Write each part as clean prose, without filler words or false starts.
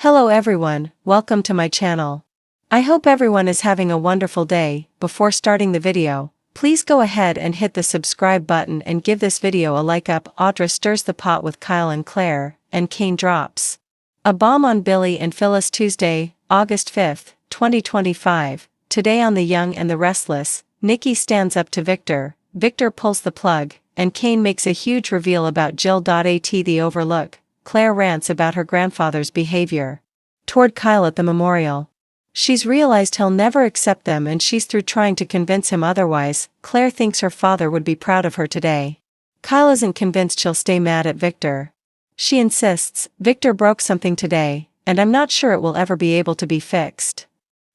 Hello everyone, welcome to my channel. I hope everyone is having a wonderful day. Before starting the video, please go ahead and hit the subscribe button and give this video a like up. Audra stirs the pot with Kyle and Claire, and Kane drops a bomb on Billy and Phyllis. Tuesday, August 5, 2025. Today on The Young and the Restless, Nikki stands up to Victor, Victor pulls the plug, and Kane makes a huge reveal about Jill. At the Overlook, Claire rants about her grandfather's behavior toward Kyle at the memorial. She's realized he'll never accept them and she's through trying to convince him otherwise. Claire thinks her father would be proud of her today. Kyle isn't convinced she'll stay mad at Victor. She insists, Victor broke something today, and I'm not sure it will ever be able to be fixed.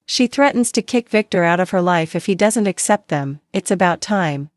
She threatens to kick Victor out of her life if he doesn't accept them. It's about time.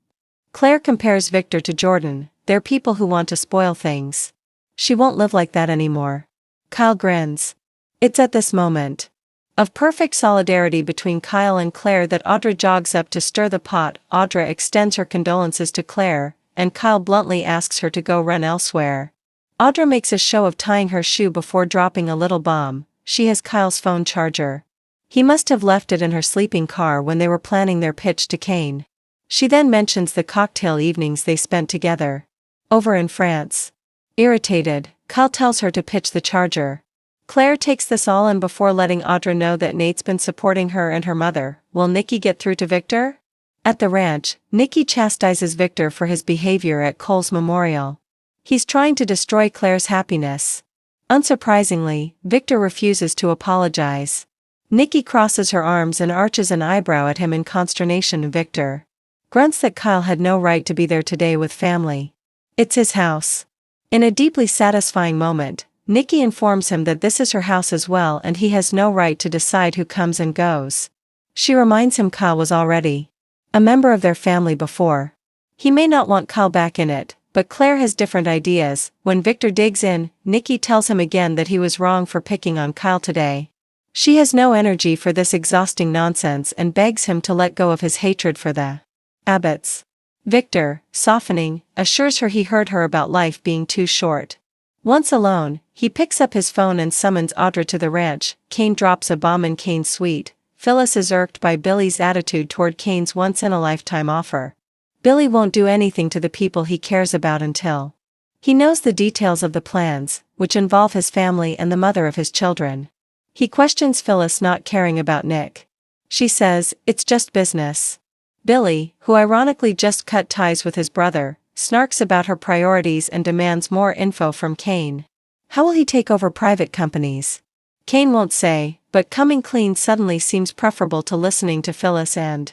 Claire compares Victor to Jordan. They're people who want to spoil things. She won't live like that anymore. Kyle grins. It's at this moment of perfect solidarity between Kyle and Claire that Audra jogs up to stir the pot. Audra extends her condolences to Claire, and Kyle bluntly asks her to go run elsewhere. Audra makes a show of tying her shoe before dropping a little bomb. She has Kyle's phone charger. He must have left it in her sleeping car when they were planning their pitch to Kane. She then mentions the cocktail evenings they spent together over in France. Irritated, Kyle tells her to pitch the charger. Claire takes this all in before letting Audra know that Nate's been supporting her and her mother. Will Nikki get through to Victor? At the ranch, Nikki chastises Victor for his behavior at Cole's memorial. He's trying to destroy Claire's happiness. Unsurprisingly, Victor refuses to apologize. Nikki crosses her arms and arches an eyebrow at him in consternation. Victor grunts that Kyle had no right to be there today with family. It's his house. In a deeply satisfying moment, Nikki informs him that this is her house as well and he has no right to decide who comes and goes. She reminds him Kyle was already a member of their family before. He may not want Kyle back in it, but Claire has different ideas. When Victor digs in, Nikki tells him again that he was wrong for picking on Kyle today. She has no energy for this exhausting nonsense and begs him to let go of his hatred for the Abbotts. Victor, softening, assures her he heard her about life being too short. Once alone, he picks up his phone and summons Audra to the ranch. Kane drops a bomb in Kane's suite. Phyllis is irked by Billy's attitude toward Kane's once-in-a-lifetime offer. Billy won't do anything to the people he cares about until he knows the details of the plans, which involve his family and the mother of his children. He questions Phyllis not caring about Nick. She says, it's just business. Billy, who ironically just cut ties with his brother, snarks about her priorities and demands more info from Kane. How will he take over private companies? Kane won't say, but coming clean suddenly seems preferable to listening to Phyllis and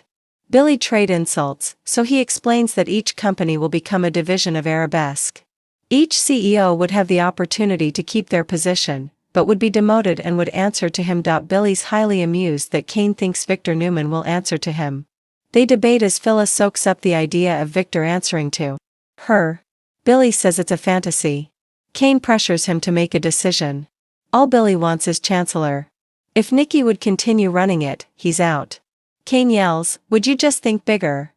Billy trade insults, so he explains that each company will become a division of Arabesque. Each CEO would have the opportunity to keep their position, but would be demoted and would answer to him. Billy's highly amused that Kane thinks Victor Newman will answer to him. They debate as Phyllis soaks up the idea of Victor answering to her. Billy says it's a fantasy. Kane pressures him to make a decision. All Billy wants is Chancellor. If Nikki would continue running it, he's out. Kane yells, would you just think bigger?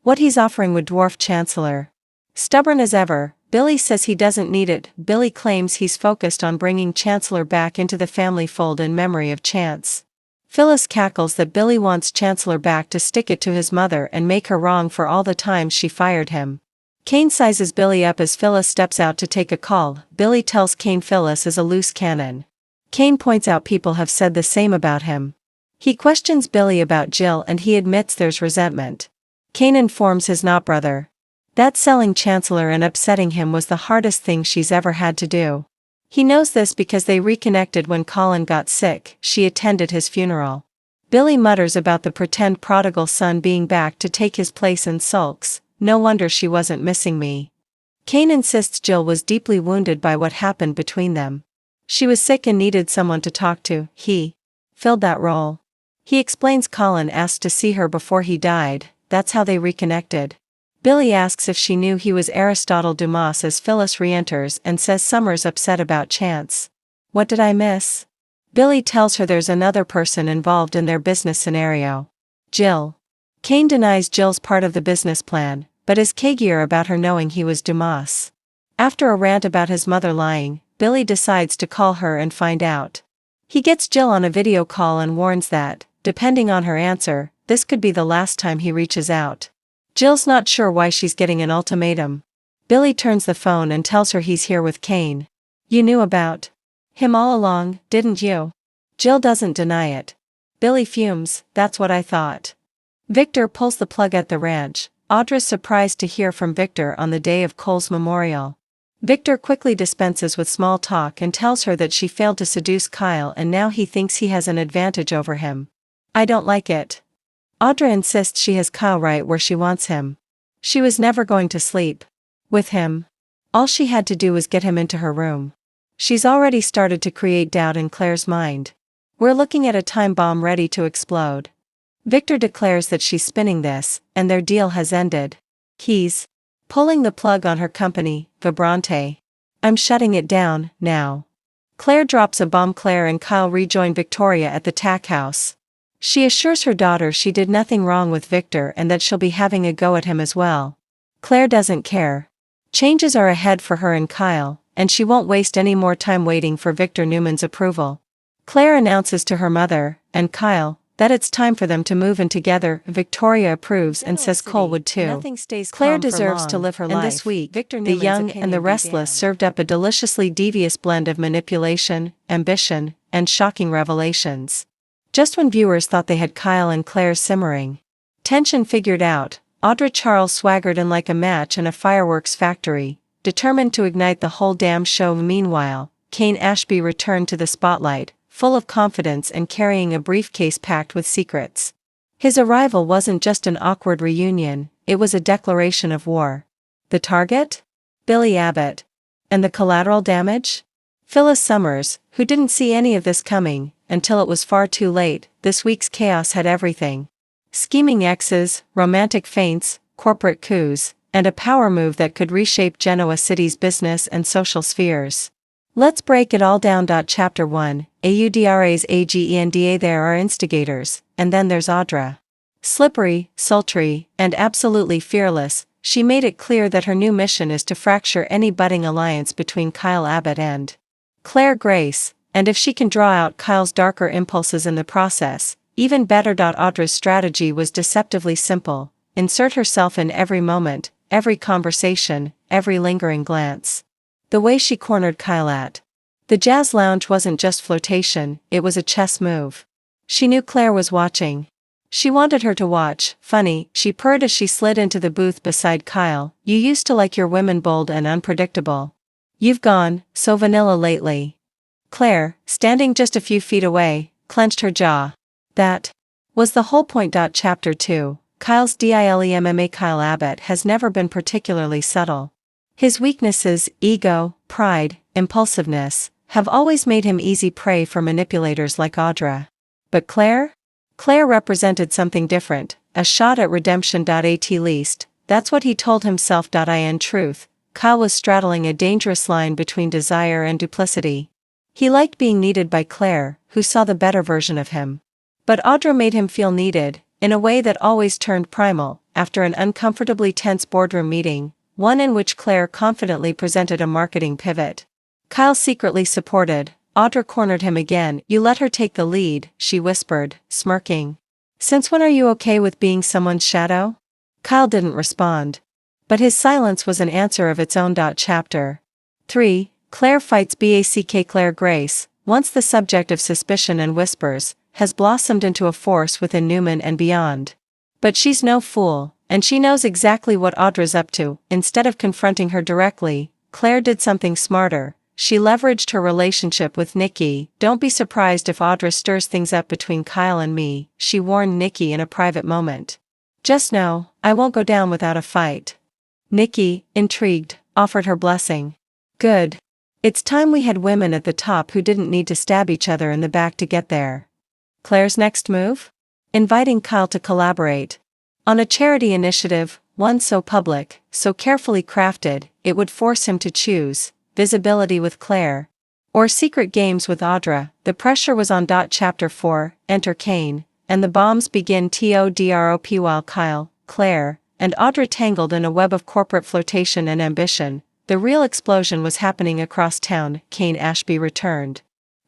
What he's offering would dwarf Chancellor. Stubborn as ever, Billy says he doesn't need it. Billy claims he's focused on bringing Chancellor back into the family fold in memory of Chance. Phyllis cackles that Billy wants Chancellor back to stick it to his mother and make her wrong for all the times she fired him. Kane sizes Billy up as Phyllis steps out to take a call. Billy tells Kane Phyllis is a loose cannon. Kane points out people have said the same about him. He questions Billy about Jill and he admits there's resentment. Kane informs his not brother that selling Chancellor and upsetting him was the hardest thing she's ever had to do. He knows this because they reconnected when Colin got sick. She attended his funeral. Billy mutters about the pretend prodigal son being back to take his place and sulks, no wonder she wasn't missing me. Kane insists Jill was deeply wounded by what happened between them. She was sick and needed someone to talk to. He filled that role. He explains Colin asked to see her before he died, that's how they reconnected. Billy asks if she knew he was Aristotle Dumas as Phyllis re-enters and says Summer's upset about Chance. What did I miss? Billy tells her there's another person involved in their business scenario. Jill. Kane denies Jill's part of the business plan, but is cagier about her knowing he was Dumas. After a rant about his mother lying, Billy decides to call her and find out. He gets Jill on a video call and warns that, depending on her answer, this could be the last time he reaches out. Jill's not sure why she's getting an ultimatum. Billy turns the phone and tells her he's here with Kane. You knew about him all along, didn't you? Jill doesn't deny it. Billy fumes, that's what I thought. Victor pulls the plug at the ranch. Audra's surprised to hear from Victor on the day of Cole's memorial. Victor quickly dispenses with small talk and tells her that she failed to seduce Kyle and now he thinks he has an advantage over him. I don't like it. Audra insists she has Kyle right where she wants him. She was never going to sleep with him. All she had to do was get him into her room. She's already started to create doubt in Claire's mind. We're looking at a time bomb ready to explode. Victor declares that she's spinning this, and their deal has ended. He's pulling the plug on her company, Vibrante. I'm shutting it down, now. Claire drops a bomb. Claire and Kyle rejoin Victoria at the tack house. She assures her daughter she did nothing wrong with Victor and that she'll be having a go at him as well. Claire doesn't care. Changes are ahead for her and Kyle, and she won't waste any more time waiting for Victor Newman's approval. Claire announces to her mother, and Kyle, that it's time for them to move in together. Victoria approves and says Cole would too. Claire deserves to live her life. And this week, the young and the restless served up a deliciously devious blend of manipulation, ambition, and shocking revelations. Just when viewers thought they had Kyle and Claire's simmering tension figured out, Audra Charles swaggered in like a match in a fireworks factory, determined to ignite the whole damn show. Meanwhile, Kane Ashby returned to the spotlight, full of confidence and carrying a briefcase packed with secrets. His arrival wasn't just an awkward reunion, it was a declaration of war. The target? Billy Abbott. And the collateral damage? Phyllis Summers, who didn't see any of this coming, until it was far too late. This week's chaos had everything. Scheming exes, romantic feints, corporate coups, and a power move that could reshape Genoa City's business and social spheres. Let's break it all down. Chapter 1, Audra's Agenda. There are instigators, and then there's Audra. Slippery, sultry, and absolutely fearless, she made it clear that her new mission is to fracture any budding alliance between Kyle Abbott and Claire Grace, and if she can draw out Kyle's darker impulses in the process, even better. Audra's strategy was deceptively simple: insert herself in every moment, every conversation, every lingering glance. The way she cornered Kyle at the jazz lounge wasn't just flirtation, it was a chess move. She knew Claire was watching. She wanted her to watch. Funny, she purred as she slid into the booth beside Kyle. You used to like your women bold and unpredictable. You've gone so vanilla lately. Claire, standing just a few feet away, clenched her jaw. That was the whole point. Chapter 2, Kyle's dilemma. Kyle Abbott has never been particularly subtle. His weaknesses, ego, pride, impulsiveness, have always made him easy prey for manipulators like Audra. But Claire? Claire represented something different, a shot at redemption. At least, that's what he told himself. In truth, Kyle was straddling a dangerous line between desire and duplicity. He liked being needed by Claire, who saw the better version of him. But Audra made him feel needed, in a way that always turned primal. After an uncomfortably tense boardroom meeting, one in which Claire confidently presented a marketing pivot Kyle secretly supported, Audra cornered him again. You let her take the lead, she whispered, smirking. Since when are you okay with being someone's shadow? Kyle didn't respond. But his silence was an answer of its own. Chapter 3, Claire fights back. Claire Grace, once the subject of suspicion and whispers, has blossomed into a force within Newman and beyond. But she's no fool, and she knows exactly what Audra's up to. Instead of confronting her directly, Claire did something smarter. She leveraged her relationship with Nikki. Don't be surprised if Audra stirs things up between Kyle and me, she warned Nikki in a private moment. Just know, I won't go down without a fight. Nikki, intrigued, offered her blessing. Good. It's time we had women at the top who didn't need to stab each other in the back to get there. Claire's next move? Inviting Kyle to collaborate. On a charity initiative, one so public, so carefully crafted, it would force him to choose visibility with Claire or secret games with Audra. The pressure was on. Chapter 4, Enter Kane, and the bombs begin. Drop while Kyle, Claire, and Audra tangled in a web of corporate flirtation and ambition. The real explosion was happening across town. Kane Ashby returned.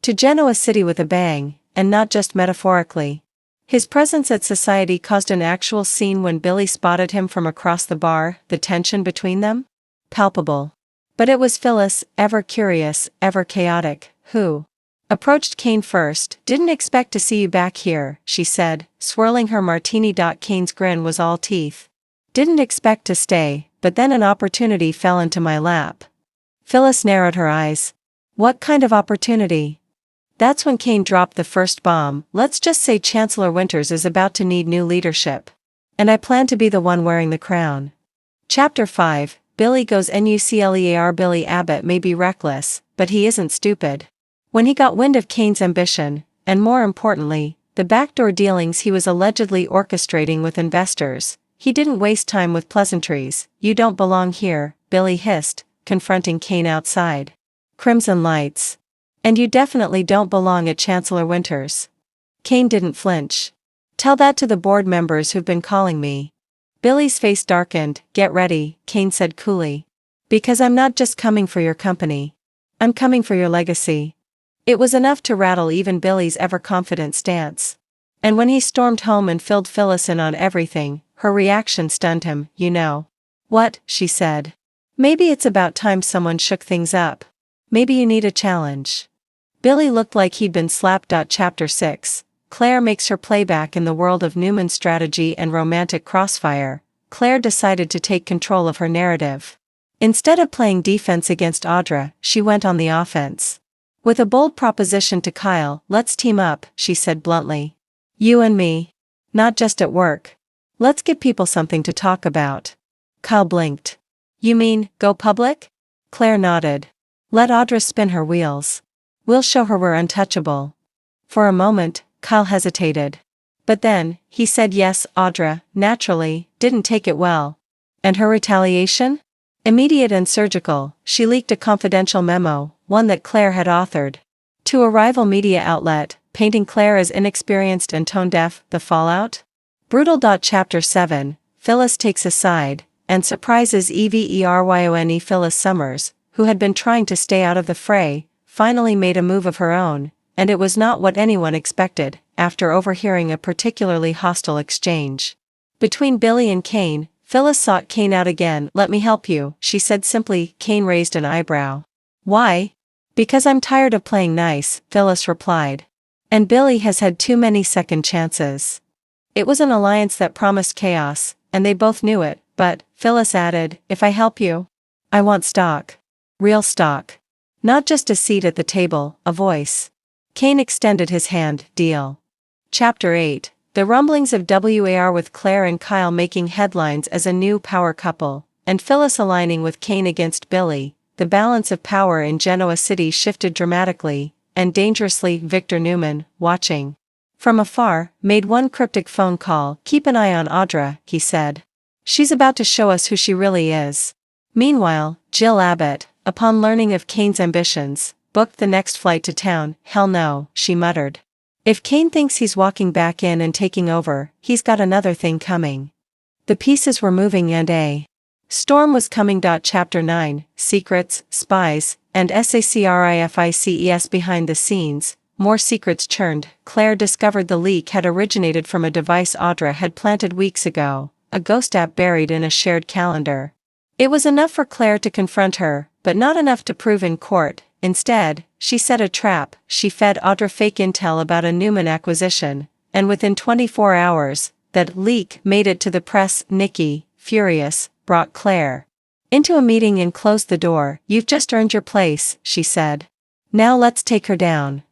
To Genoa City with a bang, and not just metaphorically. His presence at society caused an actual scene when Billy spotted him from across the bar, the tension between them? Palpable. But it was Phyllis, ever curious, ever chaotic, who approached Kane first. "Didn't expect to see you back here," she said, swirling her martini. Kane's grin was all teeth. "Didn't expect to stay, but then an opportunity fell into my lap." Phyllis narrowed her eyes. "What kind of opportunity?" That's when Kane dropped the first bomb. "Let's just say Chancellor Winters is about to need new leadership. And I plan to be the one wearing the crown." Chapter 5, Billy Goes Nuclear. Billy Abbott may be reckless, but he isn't stupid. When he got wind of Kane's ambition, and more importantly, the backdoor dealings he was allegedly orchestrating with investors, he didn't waste time with pleasantries. "You don't belong here," Billy hissed, confronting Kane outside. Crimson lights. "And you definitely don't belong at Chancellor Winters." Kane didn't flinch. "Tell that to the board members who've been calling me." Billy's face darkened. "Get ready," Kane said coolly. "Because I'm not just coming for your company. I'm coming for your legacy." It was enough to rattle even Billy's ever-confident stance. And when he stormed home and filled Phyllis in on everything, her reaction stunned him. "You know what?" she said. "Maybe it's about time someone shook things up. Maybe you need a challenge." Billy looked like he'd been slapped. Chapter 6, Claire makes her playback. In the world of Newman's strategy and romantic crossfire, Claire decided to take control of her narrative. Instead of playing defense against Audra, she went on the offense. With a bold proposition to Kyle, "Let's team up," she said bluntly. "You and me. Not just at work. Let's give people something to talk about." Kyle blinked. "You mean, go public?" Claire nodded. "Let Audra spin her wheels. We'll show her we're untouchable." For a moment, Kyle hesitated. But then, he said yes. Audra, naturally, didn't take it well. And her retaliation? Immediate and surgical. She leaked a confidential memo, one that Claire had authored, to a rival media outlet, painting Claire as inexperienced and tone-deaf. The fallout? Brutal. Chapter 7, Phyllis takes a side, and surprises Everyone. Phyllis Summers, who had been trying to stay out of the fray, finally made a move of her own, and it was not what anyone expected, after overhearing a particularly hostile exchange between Billy and Kane. Phyllis sought Kane out again. "Let me help you," she said simply. Kane raised an eyebrow. "Why?" "Because I'm tired of playing nice," Phyllis replied. "And Billy has had too many second chances." It was an alliance that promised chaos, and they both knew it, but, Phyllis added, "If I help you, I want stock. Real stock. Not just a seat at the table, a voice." Kane extended his hand. "Deal." Chapter 8, The rumblings of WAR, with Claire and Kyle making headlines as a new power couple, and Phyllis aligning with Kane against Billy. The balance of power in Genoa City shifted dramatically, and dangerously. Victor Newman, watching from afar, made one cryptic phone call. "Keep an eye on Audra," he said. "She's about to show us who she really is." Meanwhile, Jill Abbott, upon learning of Kane's ambitions, booked the next flight to town. "Hell no," she muttered. "If Kane thinks he's walking back in and taking over, he's got another thing coming." The pieces were moving and a storm was coming. Chapter 9, Secrets, Spies, and Sacrifices. Behind the scenes, more secrets churned. Claire discovered the leak had originated from a device Audra had planted weeks ago, a ghost app buried in a shared calendar. It was enough for Claire to confront her, but not enough to prove in court. Instead, she set a trap. She fed Audra fake intel about a Newman acquisition, and within 24 hours, that leak made it to the press. Nikki, furious, brought Claire into a meeting and closed the door. "You've just earned your place," she said. "Now let's take her down."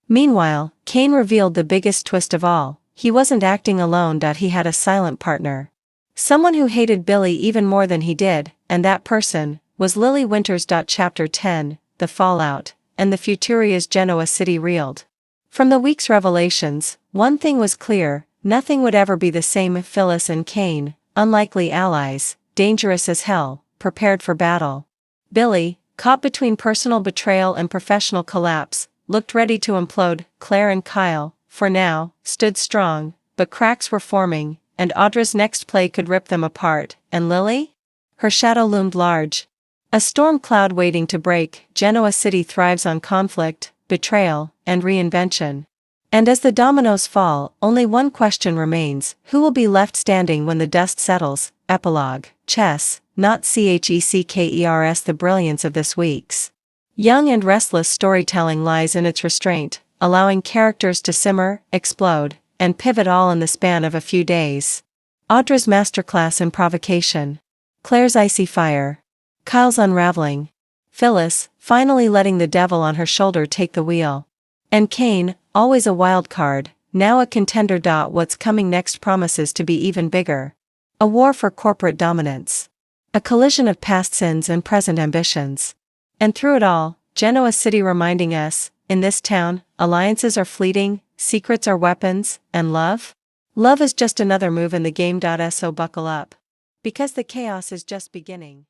Meanwhile, Kane revealed the biggest twist of all. He wasn't acting alone. He had a silent partner. Someone who hated Billy even more than he did, and that person was Lily Winters. Chapter 10, The Fallout, and the Futuria's Genoa City reeled. From the week's revelations, one thing was clear: nothing would ever be the same. Phyllis and Kane, unlikely allies, dangerous as hell, prepared for battle. Billy, caught between personal betrayal and professional collapse, looked ready to implode. Claire and Kyle, for now, stood strong, but cracks were forming, and Audra's next play could rip them apart. And Lily? Her shadow loomed large. A storm cloud waiting to break. Genoa City thrives on conflict, betrayal, and reinvention. And as the dominoes fall, only one question remains: who will be left standing when the dust settles? Epilogue. Chess, not Checkers. The brilliance of this week's young and restless storytelling lies in its restraint, allowing characters to simmer, explode, and pivot all in the span of a few days. Audra's masterclass in provocation. Claire's icy fire. Kyle's unraveling. Phyllis, finally letting the devil on her shoulder take the wheel. And Kane, always a wild card, now a contender. What's coming next promises to be even bigger. A war for corporate dominance. A collision of past sins and present ambitions. And through it all, Genoa City reminding us, in this town, alliances are fleeting, secrets are weapons, and love? Love is just another move in the game. So buckle up. Because the chaos is just beginning.